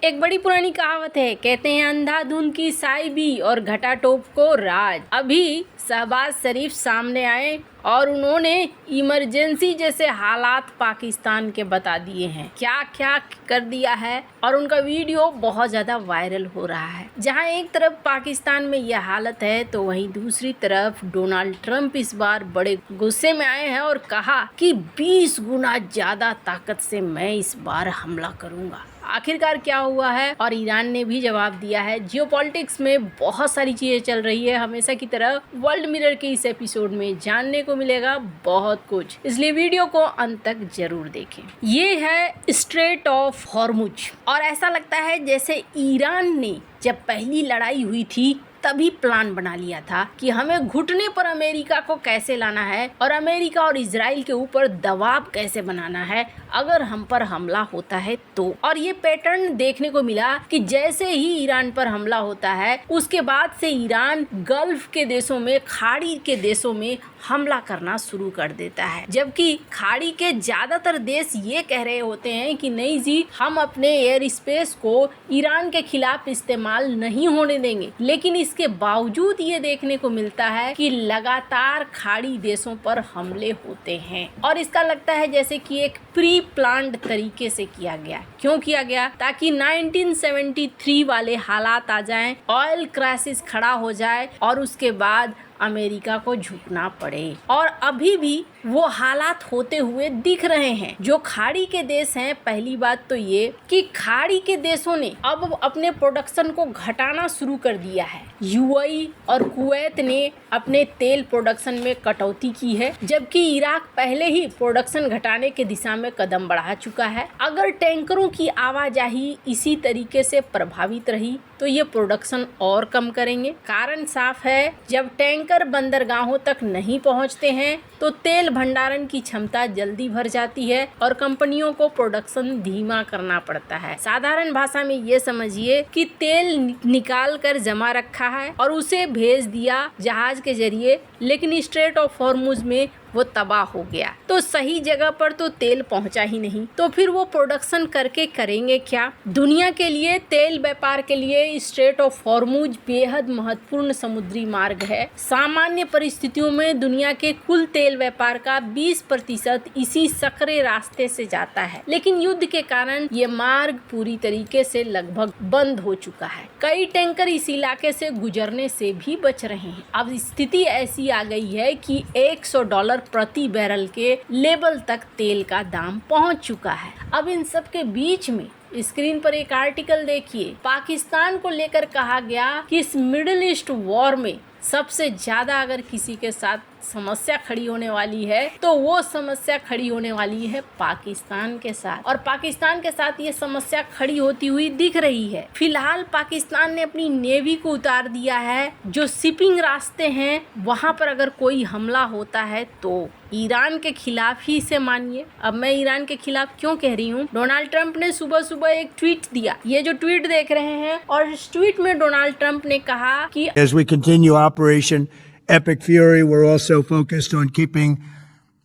एक बड़ी पुरानी कहावत है, कहते हैं अंधाधुंध की साइबी और घटा टोप को राज। अभी शहबाज शरीफ सामने आए और उन्होंने इमरजेंसी जैसे हालात पाकिस्तान के बता दिए हैं, क्या क्या कर दिया है। और उनका वीडियो बहुत ज़्यादा वायरल हो रहा है। जहां एक तरफ पाकिस्तान में यह हालत है तो वहीं दूसरी तरफ डोनाल्ड ट्रंप इस बार बड़े गुस्से में आए हैं और कहा कि 20 गुना ज़्यादा ताकत से मैं इस बार हमला करूंगा। आखिरकार क्या हुआ है और ईरान ने भी जवाब दिया है। जियोपॉलिटिक्स में बहुत सारी चीजें चल रही है, हमेशा की तरह वर्ल्ड मिरर के इस एपिसोड में जानने को मिलेगा बहुत कुछ, इसलिए वीडियो को अंत तक जरूर देखें। ये है स्ट्रेट ऑफ हॉर्मुज और ऐसा लगता है जैसे ईरान ने जब पहली लड़ाई हुई थी तभी प्लान बना लिया था कि हमें घुटने पर अमेरिका को कैसे लाना है और अमेरिका और इजराइल के ऊपर दबाव कैसे बनाना है अगर हम पर हमला होता है तो। और ये पैटर्न देखने को मिला कि जैसे ही ईरान पर हमला होता है उसके बाद से ईरान गल्फ के देशों में, खाड़ी के देशों में हमला करना शुरू कर देता है, जबकि खाड़ी के ज्यादातर देश ये कह रहे होते हैं कि नहीं जी, हम अपने एयर स्पेस को ईरान के खिलाफ इस्तेमाल नहीं होने देंगे। लेकिन इसके बावजूद ये देखने को मिलता है कि लगातार खाड़ी देशों पर हमले होते हैं और इसका लगता है जैसे कि एक प्री प्लान्ड तरीके से किया गया। क्यों किया गया? ताकि 1973 वाले हालात आ जाएं, ऑयल क्राइसिस खड़ा हो जाए और उसके बाद अमेरिका को झुकना पड़े। और अभी भी वो हालात होते हुए दिख रहे हैं। जो खाड़ी के देश हैं, पहली बात तो ये कि खाड़ी के देशों ने अब अपने प्रोडक्शन को घटाना शुरू कर दिया है। यूएई और कुवैत ने अपने तेल प्रोडक्शन में कटौती की है, जबकि इराक पहले ही प्रोडक्शन घटाने के दिशा में कदम बढ़ा चुका है। अगर टैंकरों की आवाजाही इसी तरीके से प्रभावित रही तो ये प्रोडक्शन और कम करेंगे। कारण साफ है, जब टैंकर बंदरगाहों तक नहीं पहुंचते हैं तो तेल भंडारण की क्षमता जल्दी भर जाती है और कंपनियों को प्रोडक्शन धीमा करना पड़ता है। साधारण भाषा में ये समझिए कि तेल निकाल कर जमा रखा है और उसे भेज दिया जहाज के जरिए, लेकिन स्ट्रेट ऑफ हॉर्मुज में वो तबाह हो गया तो सही जगह पर तो तेल पहुंचा ही नहीं, तो फिर वो प्रोडक्शन करके करेंगे क्या? दुनिया के लिए, तेल व्यापार के लिए स्ट्रेट ऑफ हॉर्मुज बेहद महत्वपूर्ण समुद्री मार्ग है। सामान्य परिस्थितियों में दुनिया के कुल तेल व्यापार का 20% इसी सकरे रास्ते से जाता है, लेकिन युद्ध के कारण ये मार्ग पूरी तरीके से लगभग बंद हो चुका है। कई टैंकर इस इलाके से गुजरने से भी बच रहे हैं। अब स्थिति ऐसी आ गई है कि $100 प्रति बैरल के लेवल तक तेल का दाम पहुंच चुका है। अब इन सब के बीच में स्क्रीन पर एक आर्टिकल देखिए। पाकिस्तान को लेकर कहा गया कि इस मिडिल ईस्ट वॉर में सबसे ज्यादा अगर किसी के साथ समस्या खड़ी होने वाली है तो वो समस्या खड़ी होने वाली है पाकिस्तान के साथ, और पाकिस्तान के साथ ये समस्या खड़ी होती हुई दिख रही है। फिलहाल पाकिस्तान ने अपनी नेवी को उतार दिया है। जो शिपिंग रास्ते हैं वहां पर अगर कोई हमला होता है तो ईरान के खिलाफ ही इसे मानिए। अब मैं ईरान के खिलाफ क्यों कह रही हूँ? डोनाल्ड ट्रंप ने सुबह सुबह एक ट्वीट दिया, ये जो ट्वीट देख रहे हैं, और इस ट्वीट में डोनाल्ड ट्रंप ने कहा कि As we continue Operation Epic Fury, we're also focused on keeping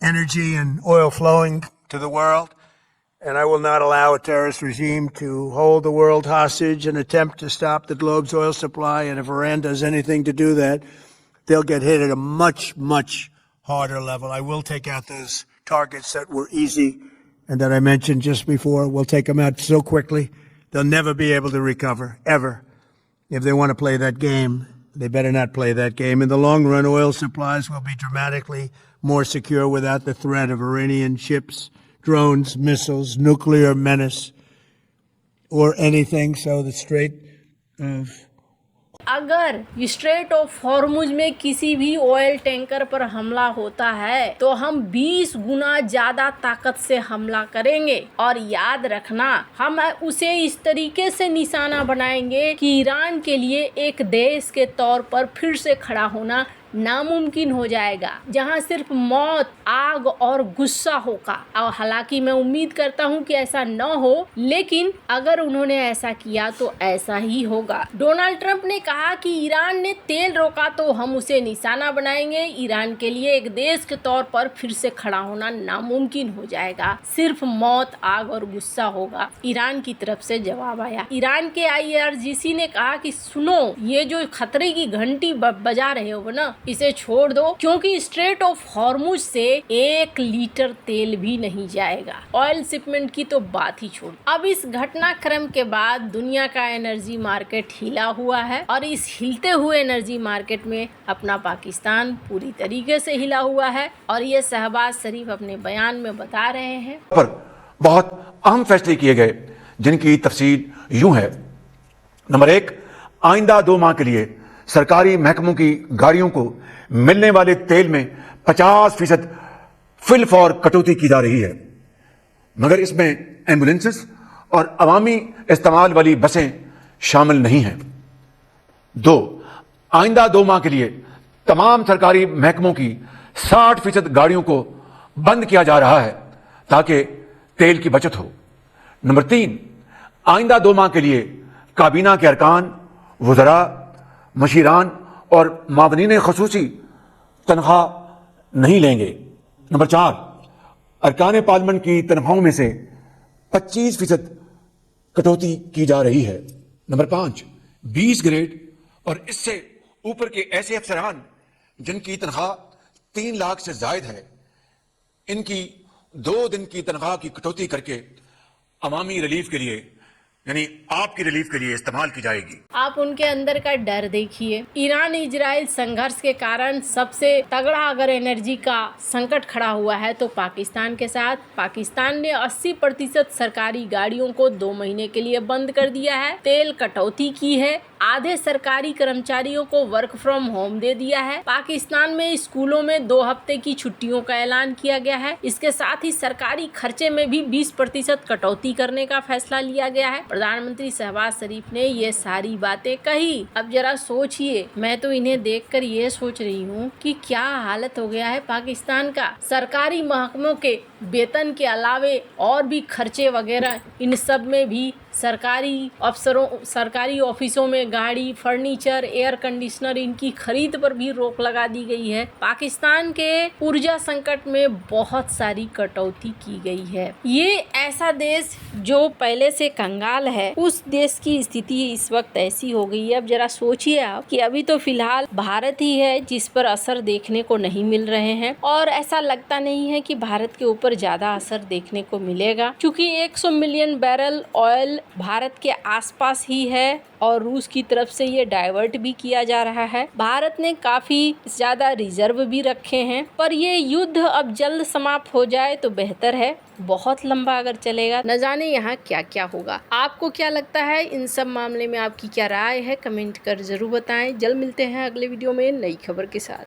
energy and oil flowing to the world, and I will not allow a terrorist regime to hold the world hostage and attempt to stop the globe's oil supply, and if Iran does anything to do that, they'll get hit at a much, much harder level. I will take out those targets that were easy and that I mentioned just before. We'll take them out so quickly, they'll never be able to recover, ever. If they want to play that game, they better not play that game. In the long run, oil supplies will be dramatically more secure without the threat of Iranian ships, drones, missiles, nuclear menace, or anything. So the Strait of अगर straight of Hormuz में किसी भी oil tanker पर हमला होता है तो हम 20 गुना ज्यादा ताकत से हमला करेंगे। और याद रखना, हम उसे इस तरीके से निशाना बनाएंगे कि ईरान के लिए एक देश के तौर पर फिर से खड़ा होना नामुमकिन हो जाएगा, जहां सिर्फ मौत, आग और गुस्सा होगा। और हालांकि मैं उम्मीद करता हूं कि ऐसा न हो, लेकिन अगर उन्होंने ऐसा किया तो ऐसा ही होगा। डोनाल्ड ट्रंप ने कहा कि ईरान ने तेल रोका तो हम उसे निशाना बनाएंगे। ईरान के लिए एक देश के तौर पर फिर से खड़ा होना नामुमकिन हो जाएगा, सिर्फ मौत, आग और गुस्सा होगा। ईरान की तरफ से जवाब आया। ईरान के IRGC ने कहा कि सुनो, ये जो खतरे की घंटी बजा रहे हो ना, इसे छोड़ दो, क्योंकि स्ट्रेट ऑफ हॉर्मुज से 1 लीटर तेल भी नहीं जाएगा। ऑयल शिपमेंट की तो बात ही छोड़। अब इस घटनाक्रम के बाद दुनिया का एनर्जी मार्केट हिला हुआ है और इस हिलते हुए एनर्जी मार्केट में अपना पाकिस्तान पूरी तरीके से हिला हुआ है। और ये शहबाज शरीफ अपने बयान में बता रहे हैं पर बहुत अहम फैसले किए गए, जिनकी तफसील यूं है। नंबर 1, आइंदा 2 माह के लिए सरकारी महकमों की गाड़ियों को मिलने वाले तेल में 50% फिल फॉर कटौती की जा रही है, मगर इसमें एम्बुलेंसेस और अवामी इस्तेमाल वाली बसें शामिल नहीं हैं। 2, आइंदा 2 माह के लिए तमाम सरकारी महकमों की 60% गाड़ियों को बंद किया जा रहा है ताकि तेल की बचत हो। नंबर 3, आइंदा 2 माह के लिए काबीना के अरकान, वज़रा, मशीरान और मावनीन खसूसी तनख्वाह नहीं लेंगे। नंबर 4, अरकान पार्लियामेंट की तनख्वाहों में से 25% कटौती की जा रही है। नंबर 5, 20 ग्रेड और इससे ऊपर के ऐसे अफसरान जिनकी तनख्वाह 3 लाख से जायद है, इनकी 2 दिन की तनख्वाह की कटौती करके अवामी रिलीफ के लिए, यानी आपकी रिलीफ के लिए इस्तेमाल की जाएगी। आप उनके अंदर का डर देखिए। ईरान इजराइल संघर्ष के कारण सबसे तगड़ा अगर एनर्जी का संकट खड़ा हुआ है तो पाकिस्तान के साथ। पाकिस्तान ने 80% सरकारी गाड़ियों को 2 महीने के लिए बंद कर दिया है, तेल कटौती की है, आधे सरकारी कर्मचारियों को वर्क फ्रॉम होम दे दिया है। पाकिस्तान में स्कूलों में 2 हफ्ते की छुट्टियों का ऐलान किया गया है। इसके साथ ही सरकारी खर्चे में भी 20% कटौती करने का फैसला लिया गया है। प्रधानमंत्री शहबाज शरीफ ने ये सारी बातें कही। अब जरा सोचिए, मैं तो इन्हें देखकर ये सोच रही हूँ कि क्या हालत हो गया है पाकिस्तान का। सरकारी महकमों के वेतन के अलावे और भी खर्चे वगैरह, इन सब में भी सरकारी अफसरों, सरकारी ऑफिसों में गाड़ी, फर्नीचर, एयर कंडीशनर, इनकी खरीद पर भी रोक लगा दी गई है। पाकिस्तान के ऊर्जा संकट में बहुत सारी कटौती की गई है। ये ऐसा देश जो पहले से कंगाल है, उस देश की स्थिति इस वक्त ऐसी हो गई है। अब जरा सोचिए आप कि अभी तो फिलहाल भारत ही है जिस पर असर देखने को नहीं मिल रहे हैं, और ऐसा लगता नहीं है कि भारत के ऊपर ज्यादा असर देखने को मिलेगा, क्योंकि 100 मिलियन बैरल ऑयल भारत के आसपास ही है और रूस की तरफ से ये डाइवर्ट भी किया जा रहा है। भारत ने काफी ज्यादा रिजर्व भी रखे हैं, पर ये युद्ध अब जल्द समाप्त हो जाए तो बेहतर है। बहुत लंबा अगर चलेगा, न जाने यहाँ क्या क्या होगा। आपको क्या लगता है इन सब मामले में, आपकी क्या राय है, कमेंट कर जरूर बताएं। जल्द मिलते हैं अगले वीडियो में नई खबर के साथ।